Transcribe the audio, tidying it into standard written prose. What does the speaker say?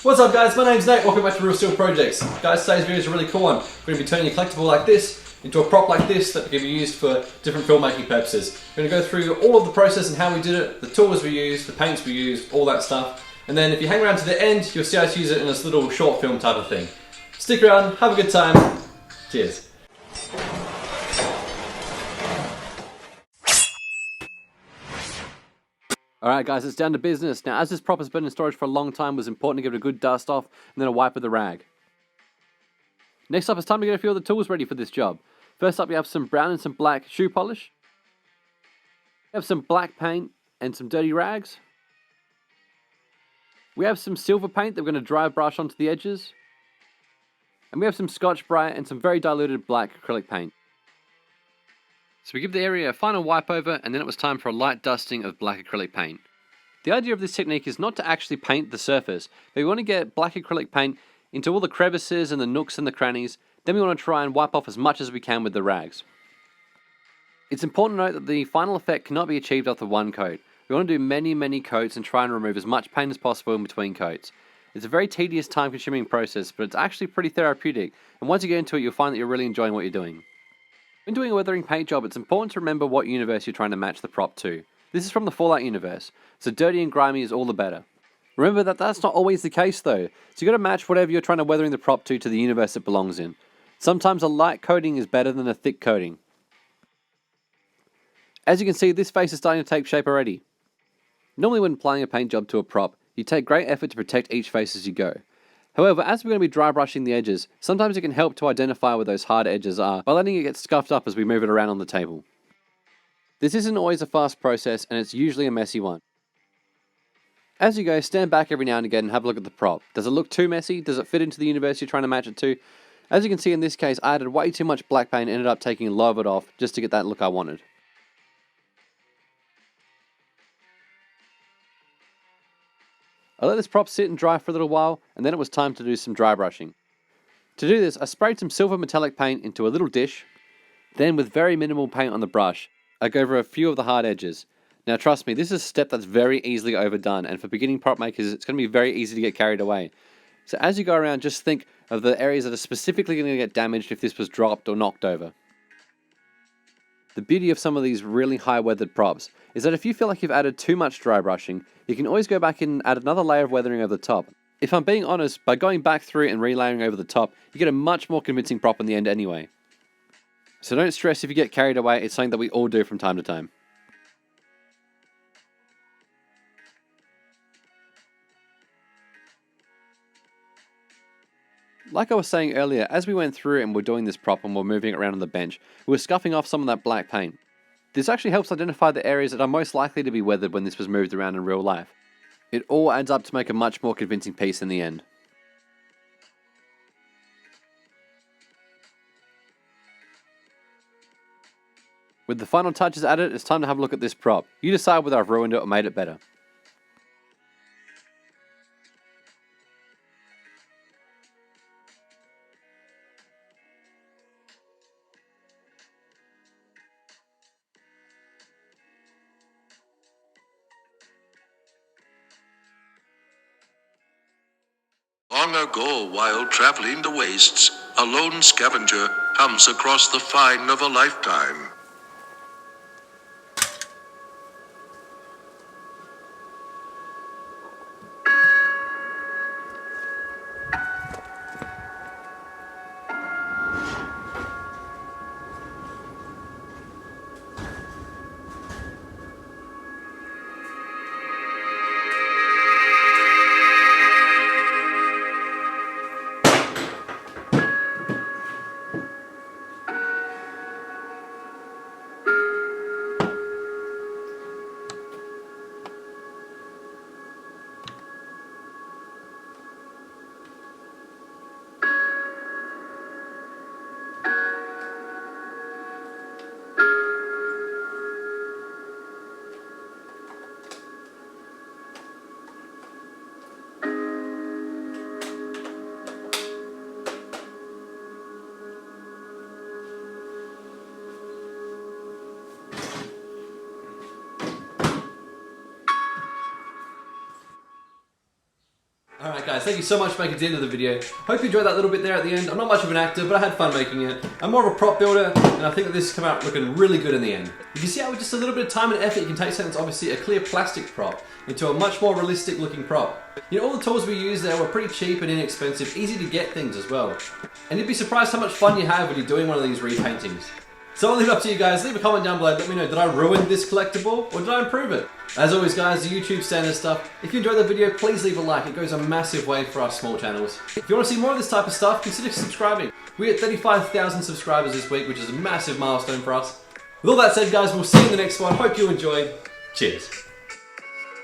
What's up guys, my name's Nate, welcome back to Real Steel Projects. Guys, today's video is a really cool one. We're going to be turning a collectible like this into a prop like this that can be used for different filmmaking purposes. We're going to go through all of the process and how we did it, the tools we used, the paints we used, all that stuff. And then if you hang around to the end, you'll see how to use it in this little short film type of thing. Stick around, have a good time. Cheers. Alright guys, it's down to business. Now as this prop has been in storage for a long time, it was important to give it a good dust off and then a wipe with a rag. Next up, it's time to get a few of the tools ready for this job. First up, we have some brown and some black shoe polish. We have some black paint and some dirty rags. We have some silver paint that we're going to dry brush onto the edges. And we have some Scotch-Brite and some very diluted black acrylic paint. So we give the area a final wipe over, and then it was time for a light dusting of black acrylic paint. The idea of this technique is not to actually paint the surface, but we want to get black acrylic paint into all the crevices and the nooks and the crannies. Then we want to try and wipe off as much as we can with the rags. It's important to note that the final effect cannot be achieved after one coat. We want to do many coats and try and remove as much paint as possible in between coats. It's a very tedious, time-consuming process, but it's actually pretty therapeutic, and once you get into it, you'll find that you're really enjoying what you're doing. When doing a weathering paint job, it's important to remember what universe you're trying to match the prop to. This is from the Fallout universe, so dirty and grimy is all the better. Remember that that's not always the case though, so you got to match whatever you're trying to weathering the prop to the universe it belongs in. Sometimes a light coating is better than a thick coating. As you can see, this face is starting to take shape already. Normally when applying a paint job to a prop, you take great effort to protect each face as you go. However, as we're going to be dry brushing the edges, sometimes it can help to identify where those hard edges are by letting it get scuffed up as we move it around on the table. This isn't always a fast process, and it's usually a messy one. As you go, stand back every now and again and have a look at the prop. Does it look too messy? Does it fit into the universe you're trying to match it to? As you can see in this case, I added way too much black paint and ended up taking a lot of it off just to get that look I wanted. I let this prop sit and dry for a little while, and then it was time to do some dry brushing. To do this, I sprayed some silver metallic paint into a little dish. Then with very minimal paint on the brush, I go over a few of the hard edges. Now trust me, this is a step that's very easily overdone, and for beginning prop makers, it's going to be very easy to get carried away. So as you go around, just think of the areas that are specifically going to get damaged if this was dropped or knocked over. The beauty of some of these really high weathered props is that if you feel like you've added too much dry brushing, you can always go back in and add another layer of weathering over the top. If I'm being honest, by going back through and relayering over the top, you get a much more convincing prop in the end anyway. So don't stress if you get carried away, it's something that we all do from time to time. Like I was saying earlier, as we went through and were doing this prop and we're moving it around on the bench, we were scuffing off some of that black paint. This actually helps identify the areas that are most likely to be weathered when this was moved around in real life. It all adds up to make a much more convincing piece in the end. With the final touches added, it's time to have a look at this prop. You decide whether I've ruined it or made it better. Long ago, while traveling the wastes, a lone scavenger comes across the find of a lifetime. Alright guys, thank you so much for making it to the end of the video. Hope you enjoyed that little bit there at the end. I'm not much of an actor, but I had fun making it. I'm more of a prop builder, and I think that this has come out looking really good in the end. You can see how with just a little bit of time and effort you can take something that's obviously a clear plastic prop into a much more realistic looking prop. You know, all the tools we use there were pretty cheap and inexpensive, easy to get things as well. And you'd be surprised how much fun you have when you're doing one of these repaintings. So I'll leave it up to you guys. Leave a comment down below. Let me know, did I ruin this collectible or did I improve it? As always guys, the YouTube standard stuff. If you enjoyed the video, please leave a like. It goes a massive way for our small channels. If you want to see more of this type of stuff, consider subscribing. We hit 35,000 subscribers this week, which is a massive milestone for us. With all that said guys, we'll see you in the next one. Hope you enjoyed. Cheers.